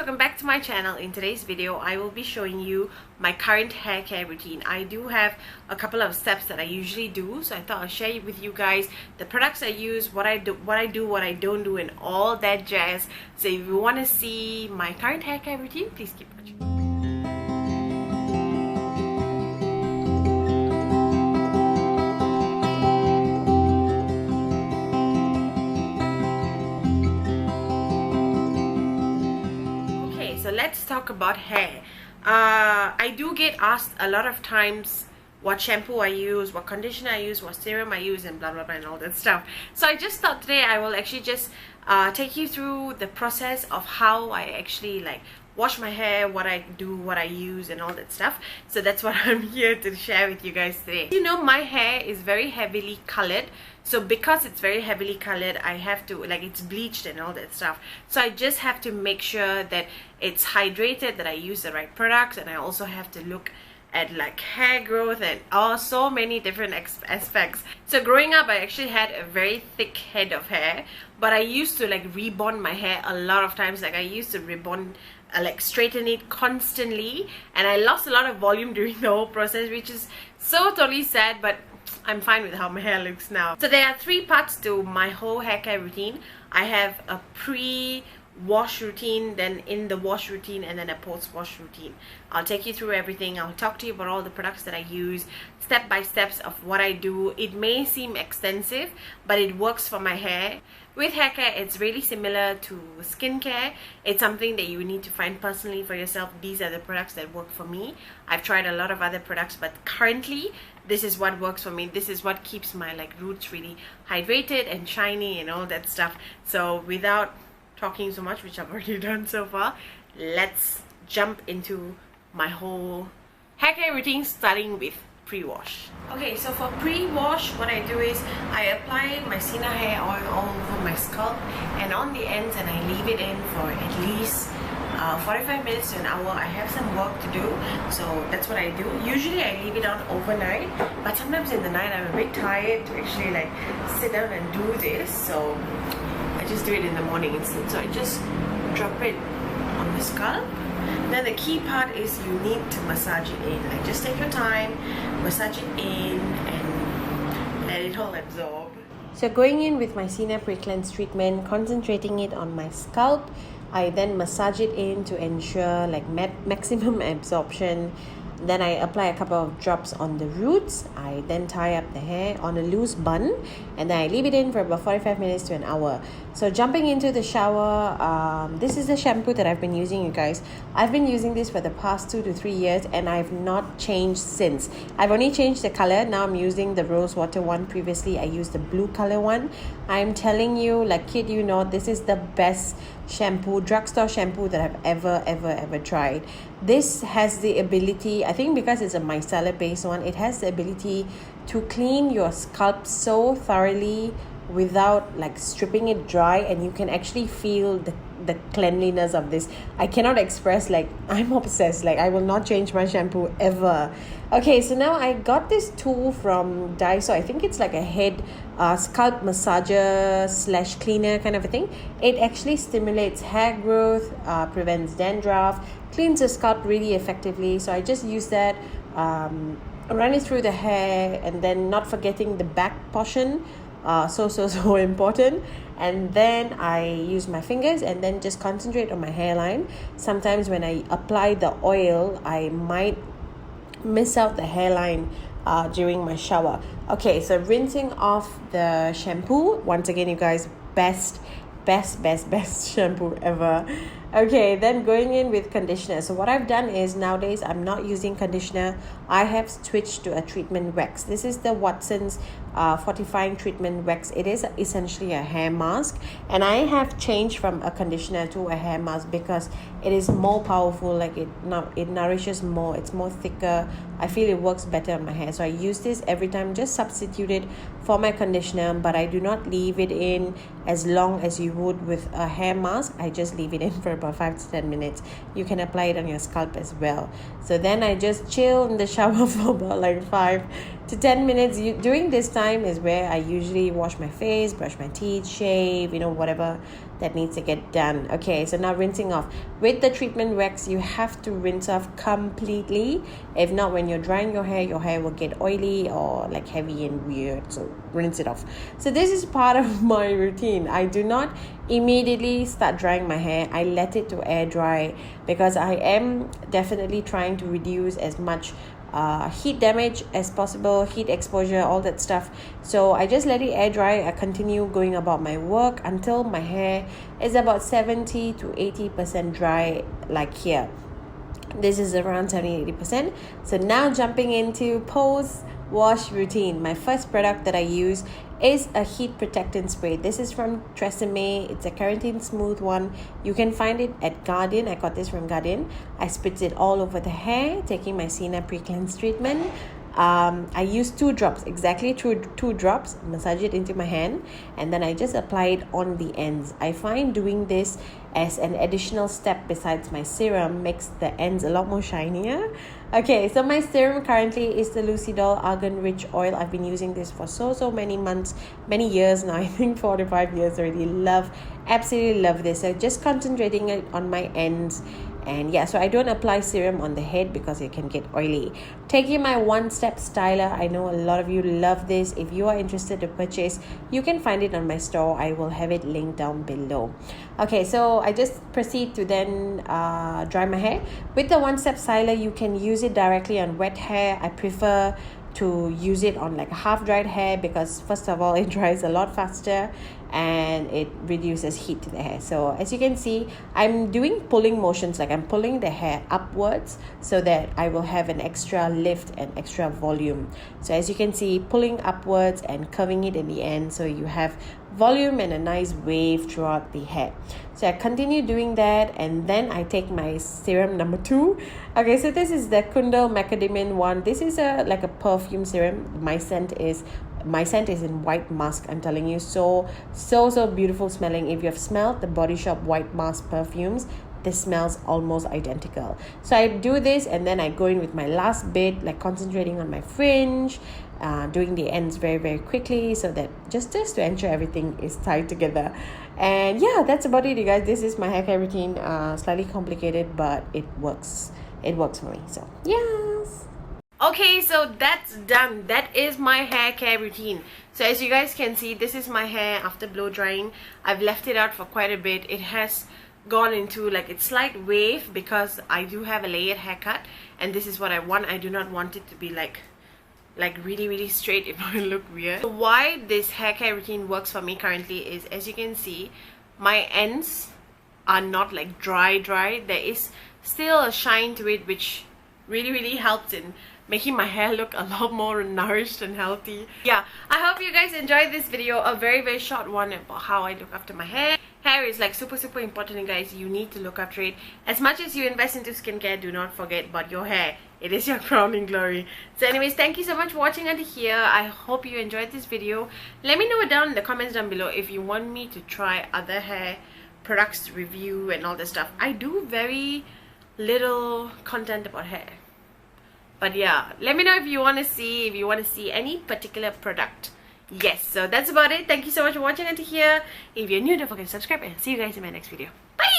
welcome back to my channel. In today's video I will be showing you my current hair care routine. I do have a couple of steps that I usually do, so I thought I'll share with you guys the products I use, what I do, what I don't do, and all that jazz. So if you want to see my current hair care routine, please keep watching. So let's talk about hair. I do get asked a lot of times what shampoo I use, what conditioner I use, what serum I use, and blah blah blah and all that stuff. So I just thought today I will actually just take you through the process of how I actually like wash my hair, what I do, what I use, and all that stuff. So that's what I'm here to share with you guys today. You know, my hair is very heavily colored, so because it's very heavily colored, I have to, like, it's bleached and all that stuff, so I just have to make sure that it's hydrated, that I use the right products, and I also have to look at like hair growth and so many different aspects. So growing up I actually had a very thick head of hair, but I used to like rebond my hair a lot of times. Like I used to rebond, like straighten it constantly, and I lost a lot of volume during the whole process, which is so totally sad, but I'm fine with how my hair looks now. So there are three parts to my whole hair care routine. I have a pre-wash routine, then in the wash routine, and then a post-wash routine. I'll take you through everything. I'll talk to you about all the products that I use, step by steps of what I do. It may seem extensive, but it works for my hair. With hair care, it's really similar to skincare. It's something that you need to find personally for yourself. These are the products that work for me. I've tried a lot of other products, but currently this is what works for me. This is what keeps my like roots really hydrated and shiny and all that stuff. So without talking so much, which I've already done so far, let's jump into my whole hair care routine, starting with pre-wash. Okay, so for pre-wash, what I do is I apply my Sina hair oil all over my scalp and on the ends, and I leave it in for at least 45 minutes to an hour. I have some work to do, so that's what I do. Usually I leave it on overnight, but sometimes in the night I'm a bit tired to actually like sit down and do this, so I just do it in the morning instead. So I just drop it on the scalp. Then the key part is you need to massage it in. Like just take your time, massage it in, and let it all absorb. So going in with my Sina Pre-Cleanse treatment, concentrating it on my scalp, I then massage it in to ensure like maximum absorption. Then I apply a couple of drops on the roots. I then tie up the hair on a loose bun, and then I leave it in for about 45 minutes to an hour. So jumping into the shower, this is the shampoo that I've been using, you guys. I've been using this for the past 2 to 3 years, and I've not changed since. I've only changed the color. Now I'm using the rose water one. Previously I used the blue color one. I'm telling you, like kid you know, this is the best shampoo, drugstore shampoo that I've ever tried. This has the ability, I think because it's a micellar based one, it has the ability to clean your scalp so thoroughly without like stripping it dry, and you can actually feel the cleanliness of this. I cannot express, like I'm obsessed. Like I will not change my shampoo ever. Okay, so now I got this tool from Daiso. I think it's like a head scalp massager / cleaner kind of a thing. It actually stimulates hair growth, prevents dandruff, cleans the scalp really effectively. So I just use that, run it through the hair, and then not forgetting the back portion. So important. And then I use my fingers and then just concentrate on my hairline. Sometimes when I apply the oil, I might miss out the hairline during my shower. Okay, so rinsing off the shampoo. Once again, you guys, best shampoo ever. Okay, then going in with conditioner. So what I've done is nowadays I'm not using conditioner. I have switched to a treatment wax. This is the Watsons fortifying treatment wax. It is essentially a hair mask, and I have changed from a conditioner to a hair mask because it is more powerful. Like it nourishes more, it's more thicker. I feel it works better on my hair, so I use this every time. Just substitute it for my conditioner, but I do not leave it in as long as you would with a hair mask. I just leave it in for about 5 to 10 minutes. You can apply it on your scalp as well. So then I just chill in the shower for about like 5 to 10 minutes. During this time time is where I usually wash my face, brush my teeth, shave, you know, whatever that needs to get done. Okay, so now rinsing off. With the treatment wax, you have to rinse off completely. If not, when you're drying your hair will get oily or like heavy and weird. So rinse it off. So this is part of my routine. I do not immediately start drying my hair. I let it to air dry because I am definitely trying to reduce as much heat damage as possible, heat exposure, all that stuff. So I just let it air dry. I continue going about my work until my hair is about 70 to 80% dry, like here. This is around 70-80%. So now jumping into post wash routine. My first product that I use is a heat protectant spray. This is from Tresemme. It's a keratin smooth one. You can find it at Guardian. I got this from Guardian. I spritz it all over the hair, taking my Sina pre-cleanse treatment. I use 2 drops, exactly two drops, massage it into my hand, and then I just apply it on the ends. I find doing this as an additional step besides my serum makes the ends a lot more shinier. Okay, so my serum currently is the Lucidol Argan Rich Oil. I've been using this for so many months, many years now. I think 4 to 5 years already. Absolutely love this. So just concentrating it on my ends. And yeah, so I don't apply serum on the head because it can get oily. Taking my One Step Styler. I know a lot of you love this. If you are interested to purchase, you can find it on my store. I will have it linked down below. Okay, so I just proceed to then dry my hair. With the One Step Styler, you can use it directly on wet hair. I prefer to use it on like half dried hair because first of all it dries a lot faster and it reduces heat to the hair. So as you can see, I'm doing pulling motions, like I'm pulling the hair upwards so that I will have an extra lift and extra volume. So as you can see, pulling upwards and curving it in the end so you have volume and a nice wave throughout the hair. So I continue doing that, and then I take my serum number 2. Okay, so this is the Kundal Macadamian one. This is like a perfume serum. My scent is in White Musk. I'm telling you, so beautiful smelling. If you have smelled the Body Shop White Musk perfumes, this smells almost identical. So I do this and then I go in with my last bit, like concentrating on my fringe, doing the ends very quickly so that just to ensure everything is tied together. And yeah, that's about it, you guys. This is my hair care routine. Slightly complicated, but it works for me. So yes. Okay, so that's done. That is my hair care routine. So as you guys can see, this is my hair after blow drying. I've left it out for quite a bit. It has gone into like its slight wave because I do have a layered haircut, and this is what I want. I do not want it to be like really straight. It might look weird. So why this hair care routine works for me currently is, as you can see, my ends are not like dry. There is still a shine to it, which really helps in making my hair look a lot more nourished and healthy. Yeah, I hope you guys enjoyed this video, a very short one about how I look after my hair. Hair is like super important, guys. You need to look after it. As much as you invest into skincare, do not forget about your hair. It is your crowning glory. So anyways, thank you so much for watching until here. I hope you enjoyed this video. Let me know down in the comments down below if you want me to try other hair products review and all this stuff. I do very little content about hair. But yeah, let me know if you want to see any particular product. Yes, so that's about it. Thank you so much for watching until here. If you're new, don't forget to subscribe, and I'll see you guys in my next video. Bye!